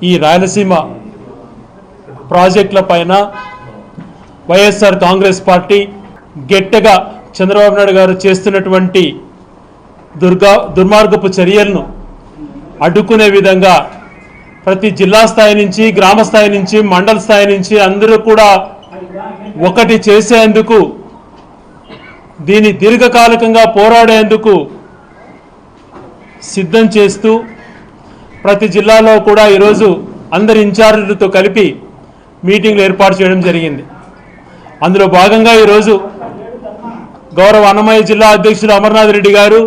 ఈ రాయలసీమ ప్రాజెక్టుల పైన వైఎస్ఆర్ కాంగ్రెస్ పార్టీ గట్టిగా చంద్రబాబు నాయుడు గారు చేస్తున్నటువంటి దుర్మార్గపు చర్యలను అడ్డుకునే విధంగా ప్రతి జిల్లా స్థాయి నుంచి గ్రామ స్థాయి నుంచి మండల స్థాయి నుంచి అందరూ కూడా ఒకటి చేసేందుకు దీని దీర్ఘకాలికంగా పోరాడేందుకు సిద్ధం చేస్తూ ప్రతి జిల్లాలో కూడా ఈరోజు అందరి ఇన్ఛార్జీలతో కలిపి మీటింగ్లు ఏర్పాటు చేయడం జరిగింది. అందులో భాగంగా ఈరోజు గౌరవ అన్నమయ్య జిల్లా అధ్యక్షులు అమర్నాథ్ రెడ్డి గారు,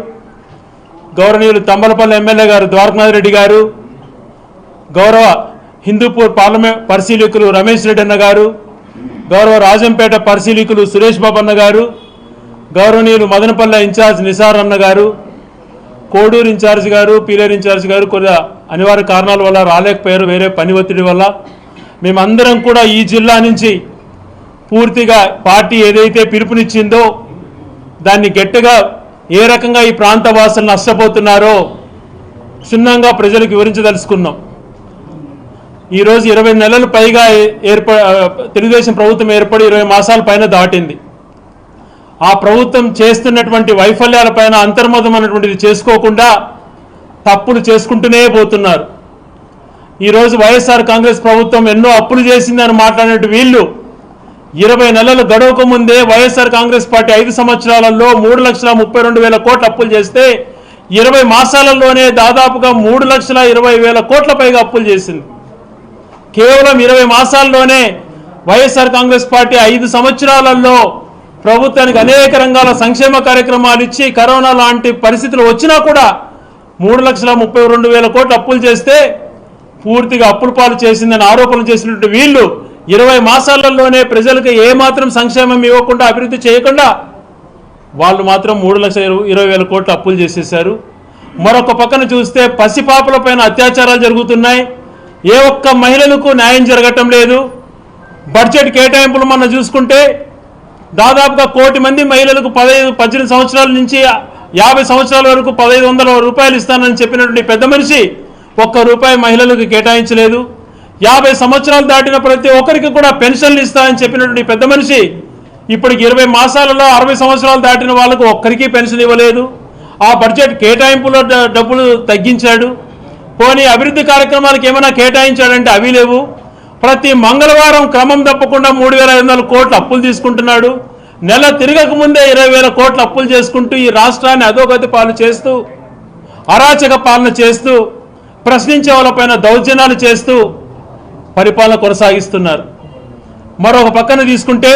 గౌరవనీయులు తంబలపల్లి ఎమ్మెల్యే గారు ద్వారకనాథ్ రెడ్డి గారు, గౌరవ హిందూపూర్ పార్లమెంట్ పరిశీలకులు రమేష్ రెడ్డి అన్న గారు, గౌరవ రాజంపేట పరిశీలకులు సురేష్ బాబు అన్న గారు, గౌరవనీయులు మదనపల్లె ఇన్ఛార్జ్ నిసార్ అన్న గారు, కోడూరు ఇన్ఛార్జ్ గారు, పీలేరు ఇన్ఛార్జ్ గారు కొన్ని అనివార్య కారణాల వల్ల రాలేకపోయారు, వేరే పని ఒత్తిడి వల్ల. మేమందరం కూడా ఈ జిల్లా నుంచి పూర్తిగా పార్టీ ఏదైతే పిలుపునిచ్చిందో దాన్ని గట్టిగా ఏ రకంగా ఈ ప్రాంత వాసులు నష్టపోతున్నారో క్షుణ్ణంగా ప్రజలకు వివరించదలుచుకున్నాం. ఈరోజు 20 నెలలు పైగా తెలుగుదేశం ప్రభుత్వం ఏర్పడి 20 మాసాల పైన దాటింది. ఆ ప్రభుత్వం చేస్తున్నటువంటి వైఫల్యాలపైన అంతర్మతం అనేటువంటిది చేసుకోకుండా తప్పులు చేసుకుంటూనే పోతున్నారు. ఈరోజు వైఎస్ఆర్ కాంగ్రెస్ ప్రభుత్వం ఎన్నో అప్పులు చేసిందని మాట్లాడినట్టు వీళ్ళు 20 నెలలు గడువుకు ముందే వైఎస్ఆర్ కాంగ్రెస్ పార్టీ 5 సంవత్సరాలలో 3,32,000 కోట్ల అప్పులు చేస్తే 20 మాసాలలోనే దాదాపుగా 3,20,000 కోట్ల పైగా అప్పులు చేసింది. కేవలం 20 మాసాల్లోనే వైఎస్ఆర్ కాంగ్రెస్ పార్టీ 5 సంవత్సరాలలో ప్రభుత్వానికి అనేక రంగాల సంక్షేమ కార్యక్రమాలు ఇచ్చి కరోనా లాంటి పరిస్థితులు వచ్చినా కూడా 3,32,000 కోట్ల అప్పులు చేస్తే పూర్తిగా అప్పుల పాలు చేసిందని ఆరోపణలు చేసినట్టు వీళ్ళు 20 మాసాలలోనే ప్రజలకు ఏమాత్రం సంక్షేమం ఇవ్వకుండా అభివృద్ధి చేయకుండా వాళ్ళు మాత్రం 3,20,000 కోట్ల అప్పులు చేసేశారు. మరొక పక్కన చూస్తే పసిపాపలపైన అత్యాచారాలు జరుగుతున్నాయి. ఏ ఒక్క మహిళలకు న్యాయం జరగటం లేదు. బడ్జెట్ కేటాయింపులు మనం చూసుకుంటే దాదాపుగా 1 కోటి మంది మహిళలకు 18 సంవత్సరాల నుంచి 50 సంవత్సరాల వరకు 1,500 రూపాయలు ఇస్తానని చెప్పినటువంటి పెద్ద మనిషి ₹1 మహిళలకు కేటాయించలేదు. 50 సంవత్సరాలు దాటిన ప్రతి ఒక్కరికి కూడా పెన్షన్లు ఇస్తానని చెప్పినటువంటి పెద్ద మనిషి ఇప్పటికి 20 మాసాలలో 60 సంవత్సరాలు దాటిన వాళ్ళకు ఒక్కరికి పెన్షన్ ఇవ్వలేదు. ఆ బడ్జెట్ కేటాయింపులో డబ్బులు తగ్గించాడు. పోనీ అభివృద్ధి కార్యక్రమాలకు ఏమైనా కేటాయించాడంటే అవి లేవు. ప్రతి మంగళవారం క్రమం తప్పకుండా 3,500 కోట్ల అప్పులు తీసుకుంటున్నాడు. నెల తిరగక ముందే 20,000 కోట్ల అప్పులు చేసుకుంటూ ఈ రాష్ట్రాన్ని అధోగతి పాలు చేస్తూ అరాచక పాలన చేస్తూ ప్రశ్నించే వాళ్ళపైన దౌర్జన్యాలు చేస్తూ పరిపాలన కొనసాగిస్తున్నారు. మరొక పక్కన తీసుకుంటే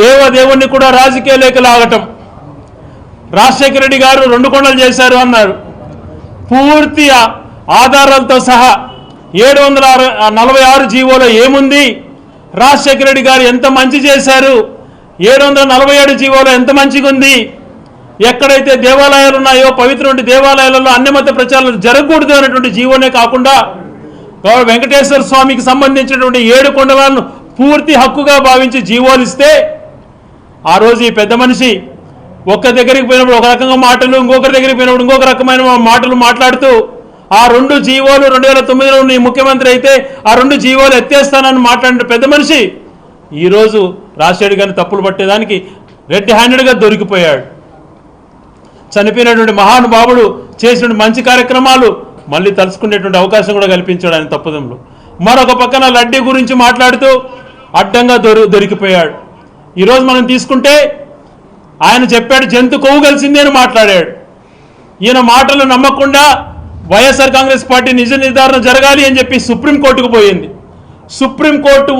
దేవదేవుణ్ణి కూడా రాజకీయాలకు లాగటం. రాజశేఖర రెడ్డి గారు 2 కొండలు చేశారు అన్నారు. పూర్తి ఆధారాలతో సహా 746 జీవోలో ఏముంది, రాజశేఖర రెడ్డి గారు ఎంత మంచి చేశారు, 747 జీవోలో ఎంత మంచిగా ఉంది, ఎక్కడైతే దేవాలయాలు ఉన్నాయో పవిత్రమైన దేవాలయాలలో అన్యమత ప్రచారాలు జరగకూడదు అనేటువంటి జీవోనే కాకుండా వెంకటేశ్వర స్వామికి సంబంధించినటువంటి 7 కొండలను పూర్తి హక్కుగా భావించి జీవోలు ఇస్తే ఆ రోజు ఈ పెద్ద మనిషి ఒక్క దగ్గరికి పోయినప్పుడు ఒక రకంగా మాటలు, ఇంకొకరి దగ్గరికి పోయినప్పుడు ఇంకొక రకమైన మాటలు మాట్లాడుతూ ఆ 2 జీవోలు 2009లో నీ ముఖ్యమంత్రి అయితే ఆ 2 జీవోలు ఎత్తేస్తానని మాట్లాడిన పెద్ద మనిషి ఈరోజు రాజశేఖర్ గారిని తప్పులు పట్టేదానికి రెడ్ హ్యాండెడ్గా దొరికిపోయాడు. చనిపోయినటువంటి మహానుభావుడు చేసిన మంచి కార్యక్రమాలు మళ్ళీ తలుచుకునేటువంటి అవకాశం కూడా కల్పించాడు ఆయన తప్పుదంలో. మరొక పక్కన లడ్డీ గురించి మాట్లాడుతూ అడ్డంగా దొరికిపోయాడు. ఈరోజు మనం తీసుకుంటే ఆయన చెప్పాడు జంతు కొవ్వు కలిసింది అని మాట్లాడాడు. ఈయన మాటలు నమ్మకుండా వైఎస్ఆర్ కాంగ్రెస్ పార్టీ నిజ నిర్ధారణ జరగాలి అని చెప్పి సుప్రీంకోర్టుకు పోయింది. సుప్రీంకోర్టు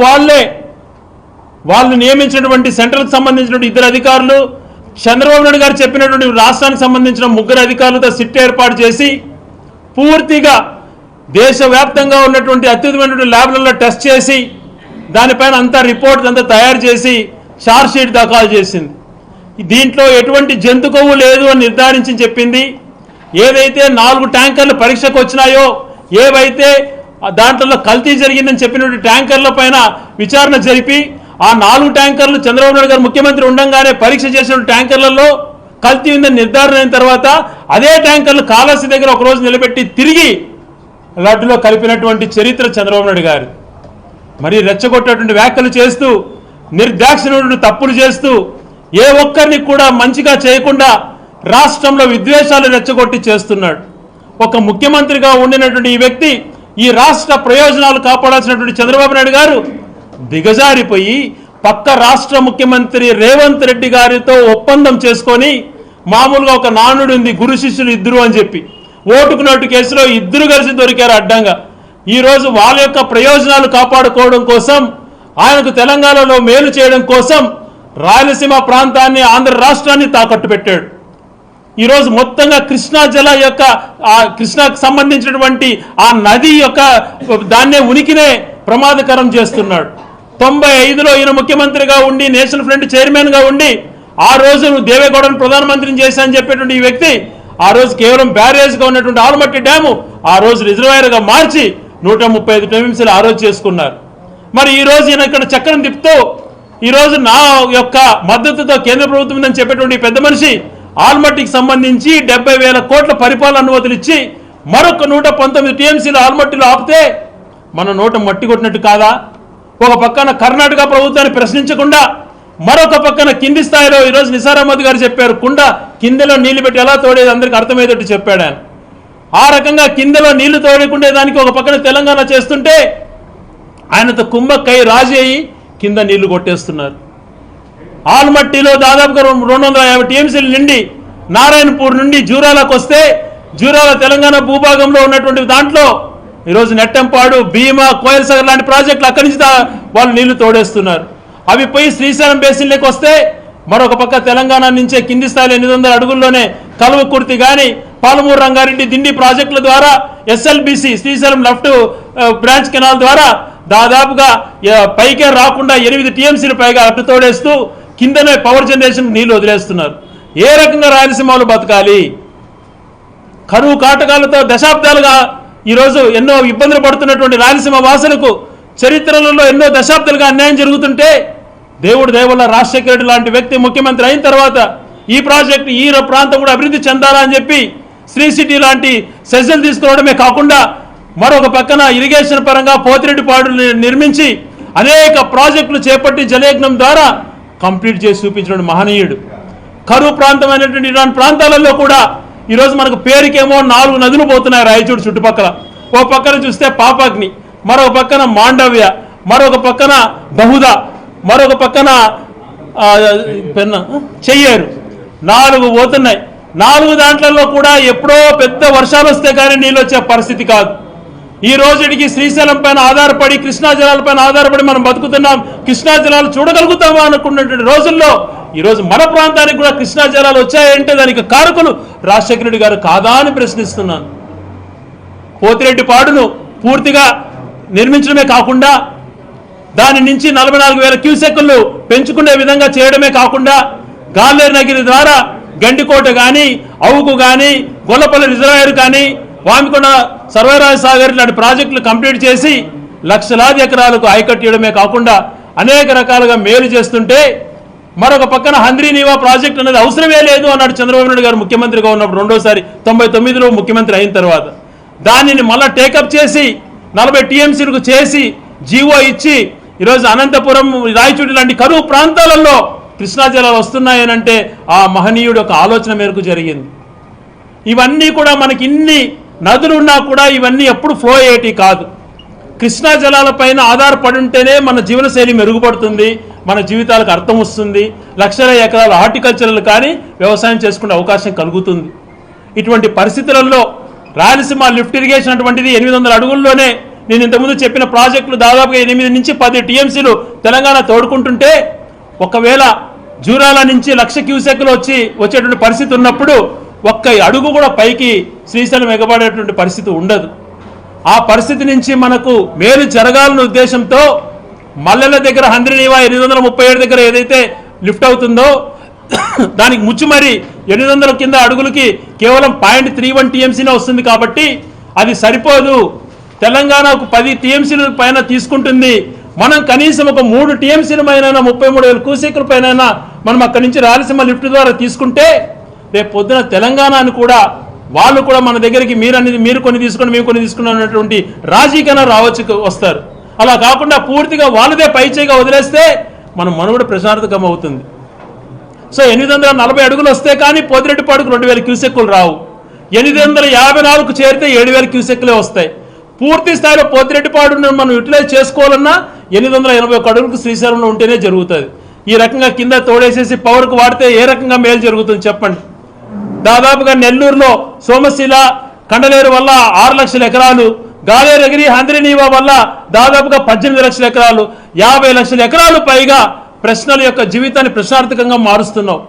వాళ్ళు నియమించినటువంటి సెంట్రల్కి సంబంధించినటువంటి 2 అధికారులు, చంద్రబాబు నాయుడు గారు చెప్పినటువంటి రాష్ట్రానికి సంబంధించిన 3 అధికారులతో సిట్ ఏర్పాటు చేసి పూర్తిగా దేశవ్యాప్తంగా ఉన్నటువంటి అత్యుత్తమైనటువంటి ల్యాబ్లలో టెస్ట్ చేసి దానిపైన అంతా రిపోర్ట్ అంతా తయారు చేసి ఛార్జ్ షీట్ దాఖలు చేసింది. దీంట్లో ఎటువంటి జంతు కొవ్వు లేదు అని నిర్ధారించి చెప్పింది. ఏదైతే 4 ట్యాంకర్లు పరీక్షకు వచ్చినాయో, ఏవైతే దాంట్లో కల్తీ జరిగిందని చెప్పినటువంటి ట్యాంకర్ల పైన విచారణ జరిపి ఆ 4 ట్యాంకర్లు చంద్రబాబు నాయుడు గారు ముఖ్యమంత్రి ఉండగానే పరీక్ష చేసిన ట్యాంకర్లలో కల్తీ ఉందని నిర్ధారణ అయిన తర్వాత అదే ట్యాంకర్లు కాళహస్తి దగ్గర ఒక రోజు నిలబెట్టి తిరిగి లడ్డులో కలిపినటువంటి చరిత్ర చంద్రబాబు నాయుడు గారు. మరి రెచ్చగొట్టేటువంటి వ్యాఖ్యలు చేస్తూ, నిర్దాక్షిణ్యుడు తప్పులు చేస్తూ, ఏ ఒక్కరిని కూడా మంచిగా చేయకుండా రాష్ట్రంలో విద్వేషాలు రెచ్చగొట్టి చేస్తున్నాడు. ఒక ముఖ్యమంత్రిగా ఉండినటువంటి ఈ వ్యక్తి, ఈ రాష్ట్ర ప్రయోజనాలు కాపాడాల్సినటువంటి చంద్రబాబు నాయుడు గారు దిగజారిపోయి పక్క రాష్ట్ర ముఖ్యమంత్రి రేవంత్ రెడ్డి గారితో ఒప్పందం చేసుకొని, మామూలుగా ఒక నానుడు ఉంది, గురు శిష్యులు ఇద్దరు అని చెప్పి, ఓటుకు నోటు కేసులో ఇద్దరు కలిసి దొరికారు అడ్డంగా. ఈరోజు వాళ్ళ యొక్క ప్రయోజనాలు కాపాడుకోవడం కోసం, ఆయనకు తెలంగాణలో మేలు చేయడం కోసం రాయలసీమ ప్రాంతాన్ని, ఆంధ్ర రాష్ట్రాన్ని తాకట్టు పెట్టాడు. ఈరోజు మొత్తంగా కృష్ణా జల యొక్క కృష్ణాకు సంబంధించినటువంటి ఆ నది యొక్క దాన్నే ఉనికినే ప్రమాదకరం చేస్తున్నాడు. 95లో ఈయన ముఖ్యమంత్రిగా ఉండి, నేషనల్ ఫ్రంట్ చైర్మన్గా ఉండి, ఆ రోజు దేవేగౌడను ప్రధానమంత్రిని చేశానని చెప్పేటువంటి ఈ వ్యక్తి ఆ రోజు కేవలం బ్యారేజ్గా ఉన్నటువంటి ఆల్మట్టి డ్యాము ఆ రోజు రిజర్వాయర్గా మార్చి 135 టీఎంసీలు ఆ రోజు చేసుకున్నారు. మరి ఈ రోజు ఈయన ఇక్కడ చక్రం తిప్పుతూ, ఈరోజు నా యొక్క మద్దతుతో కేంద్ర ప్రభుత్వం ఉందని చెప్పేటువంటి పెద్ద మనిషి ఆల్మట్టికి సంబంధించి 70,000 కోట్ల పరిపాలన అనుమతులు ఇచ్చి మరొక 119 టీఎంసీలు ఆల్మట్టిలో ఆపితే మన నోట మట్టి కొట్టినట్టు కాదా? ఒక పక్కన కర్ణాటక ప్రభుత్వాన్ని ప్రశ్నించకుండా, మరొక పక్కన కింది స్థాయిలో ఈరోజు నిసార్ అహ్మద్ గారు చెప్పారు, కుండ కిందలో నీళ్లు పెట్టి ఎలా తోడేది అందరికీ అర్థమయ్యేటట్టు చెప్పాడు ఆయన. ఆ రకంగా కిందలో నీళ్లు తోడుకుండే దానికి ఒక పక్కన తెలంగాణ చేస్తుంటే, ఆయనతో కుంభక్కై రాజీ అయ్యి కింద నీళ్లు కొట్టేస్తున్నారు. ఆల్మట్టిలో దాదాపుగా 250 టీఎంసీలు నిండి నారాయణపూర్ నుండి జూరాలకు వస్తే, జూరాల తెలంగాణ భూభాగంలో ఉన్నటువంటి దాంట్లో ఈరోజు నెట్టంపాడు, భీమా, కోయల్సాగర్ లాంటి ప్రాజెక్టులు అక్కడి నుంచి వాళ్ళు నీళ్లు తోడేస్తున్నారు. అవి పోయి శ్రీశైలం బేసిన్లోకి వస్తే, మరొక పక్క తెలంగాణ నుంచే కింది స్థాయిలో 800 అడుగుల్లోనే కల్వకుర్తి కానీ, పాలమూరు రంగారెడ్డి, దిండి ప్రాజెక్టుల ద్వారా, SLBC Srisailam left branch canal ద్వారా దాదాపుగా పైకే రాకుండా 8 టీఎంసీలు పైగా అడ్డు తోడేస్తూ కిందనే పవర్ జనరేషన్ నీళ్లు వదిలేస్తున్నారు. ఏ రకంగా రాయలసీమలో బతకాలి? కరువు కాటకాలతో దశాబ్దాలుగా ఈరోజు ఎన్నో ఇబ్బందులు పడుతున్నటువంటి రాయలసీమ వాసులకు చరిత్రలలో ఎన్నో దశాబ్దాలుగా అన్యాయం జరుగుతుంటే, దేవుడు దేవుళ్ళ రాజశేఖర రెడ్డి లాంటి వ్యక్తి ముఖ్యమంత్రి అయిన తర్వాత ఈ ప్రాజెక్టు, ఈ ప్రాంతం కూడా అభివృద్ధి చెందాలని చెప్పి శ్రీ సిటీ లాంటి సెజలు తీసుకురావడమే కాకుండా, మరొక పక్కన ఇరిగేషన్ పరంగా పోతిరెడ్డిపాడు నిర్మించి అనేక ప్రాజెక్టులు చేపట్టి జలయజ్ఞం ద్వారా కంప్లీట్ చేసి చూపించిన మహనీయుడు. కరువు ప్రాంతమైనటువంటి ఇలాంటి ప్రాంతాలలో కూడా ఈరోజు మనకు పేరుకేమో 4 నదులు పోతున్నాయి రాయచూడు చుట్టుపక్కల. ఓ పక్కన చూస్తే పాపాగ్ని, మరొక పక్కన మాండవ్య, మరొక పక్కన బహుదా, మరొక పక్కన చెయ్యేరు, 4 పోతున్నాయి. 4 దాంట్లలో కూడా ఎప్పుడో పెద్ద వర్షాలు వస్తే కానీ నీళ్ళు వచ్చే పరిస్థితి కాదు. ఈ రోజుకి శ్రీశైలం పైన ఆధారపడి, కృష్ణా జలాలపైన ఆధారపడి మనం బతుకుతున్నాం. కృష్ణా జలాలు చూడగలుగుతామా అనుకున్నటువంటి రోజుల్లో ఈరోజు మన ప్రాంతానికి కూడా కృష్ణా జలాలు వచ్చాయంటే దానికి కారకులు రాజశేఖర రెడ్డి గారు కాదా అని ప్రశ్నిస్తున్నాను. పోతిరెడ్డిపాడును పూర్తిగా నిర్మించడమే కాకుండా, దాని నుంచి 44,000 క్యూసెక్కులు పెంచుకునే విధంగా చేయడమే కాకుండా, గాలేరు నగిరి ద్వారా గండికోట కానీ, అవుకు కానీ, గొల్లపల్లి రిజర్వాయర్ కానీ, వామికొండ సర్వరాజ సాగర్ లాంటి ప్రాజెక్టులు కంప్లీట్ చేసి లక్షలాది ఎకరాలకు ఆయకట్టేయడమే కాకుండా అనేక రకాలుగా మేలు చేస్తుంటే, మరొక పక్కన హంద్రీనీవా ప్రాజెక్ట్ అనేది అవసరమే లేదు అన్నాడు చంద్రబాబు నాయుడు గారు ముఖ్యమంత్రిగా ఉన్నప్పుడు, రెండోసారి 99లో ముఖ్యమంత్రి అయిన తర్వాత. దానిని మళ్ళా టేకప్ చేసి 40 టీఎంసీలకు చేసి జీవో ఇచ్చి ఈరోజు అనంతపురం, రాయచూడి లాంటి కరువు ప్రాంతాలలో కృష్ణా జలాలు వస్తున్నాయనంటే ఆ మహనీయుడు ఒక ఆలోచన మేరకు జరిగింది. ఇవన్నీ కూడా మనకి ఇన్ని నదులు ఉన్నా కూడా ఇవన్నీ ఎప్పుడు ఫ్లో అయ్యేటి కాదు. కృష్ణా జలాలపైన ఆధారపడి ఉంటేనే మన జీవనశైలి మెరుగుపడుతుంది, మన జీవితాలకు అర్థం వస్తుంది, లక్షల ఎకరాల హార్టికల్చరల్ కానీ వ్యవసాయం చేసుకునే అవకాశం కలుగుతుంది. ఇటువంటి పరిస్థితులలో రాయలసీమ లిఫ్ట్ ఇరిగేషన్ అటువంటిది 800 అడుగుల్లోనే నేను ఇంతకుముందు చెప్పిన ప్రాజెక్టులు దాదాపుగా 8 నుంచి 10 టీఎంసీలు తెలంగాణ తోడుకుంటుంటే, ఒకవేళ జూరాల నుంచి 1,00,000 క్యూసెక్లు వచ్చేటువంటి పరిస్థితి ఉన్నప్పుడు ఒక్క అడుగు కూడా పైకి శ్రీశైలం ఎగబడేటువంటి పరిస్థితి ఉండదు. ఆ పరిస్థితి నుంచి మనకు మేలు జరగాలన్న ఉద్దేశంతో మల్లెల దగ్గర హంద్రీనీవా 837 దగ్గర ఏదైతే లిఫ్ట్ అవుతుందో దానికి ముచ్చుమరి 800 కింద అడుగులకి కేవలం 0.31 టీఎంసీనే వస్తుంది కాబట్టి అది సరిపోదు. తెలంగాణకు 10 టీఎంసీల పైన తీసుకుంటుంది. మనం కనీసం ఒక 3 టీఎంసీల పైన 33,000 క్యూసెక్ల పైన మనం అక్కడి నుంచి రాయలసీమ లిఫ్ట్ ద్వారా తీసుకుంటే రేపు పొద్దున తెలంగాణను కూడా వాళ్ళు కూడా మన దగ్గరికి మీరు కొన్ని తీసుకొని మేము కొన్ని తీసుకున్నటువంటి రాజీకైనా వస్తారు. అలా కాకుండా పూర్తిగా వాళ్ళదే పైచేయిగా వదిలేస్తే మన మనుగడ ప్రశాంతకం అవుతుంది. సో 840 అడుగులు వస్తే కానీ పోతిరెడ్డిపాడుకు 2000 క్యూసెక్కులు రావు. 854 చేరితే 7000 క్యూసెక్కులే వస్తాయి. పూర్తి స్థాయిలో పోతిరెడ్డిపాడును మనం యూటిలైజ్ చేసుకోవాలన్నా 881 అడుగులకు శ్రీశైలంలో ఉంటేనే జరుగుతుంది. ఈ రకంగా కింద తోడేసేసి పవర్కు వాడితే ఏ రకంగా మేలు జరుగుతుంది చెప్పండి. దాదాపుగా నెల్లూరులో సోమశిల కండలేరు వల్ల 6 లక్షల ఎకరాలు, గాలేరగిరి హంద్రినీవా వల్ల దాదాపుగా 18 లక్షల ఎకరాలు, 50 లక్షల ఎకరాలు పైగా ప్రశ్నల యొక్క జీవితాన్ని ప్రశాంతకంగా మారుస్తున్నావు.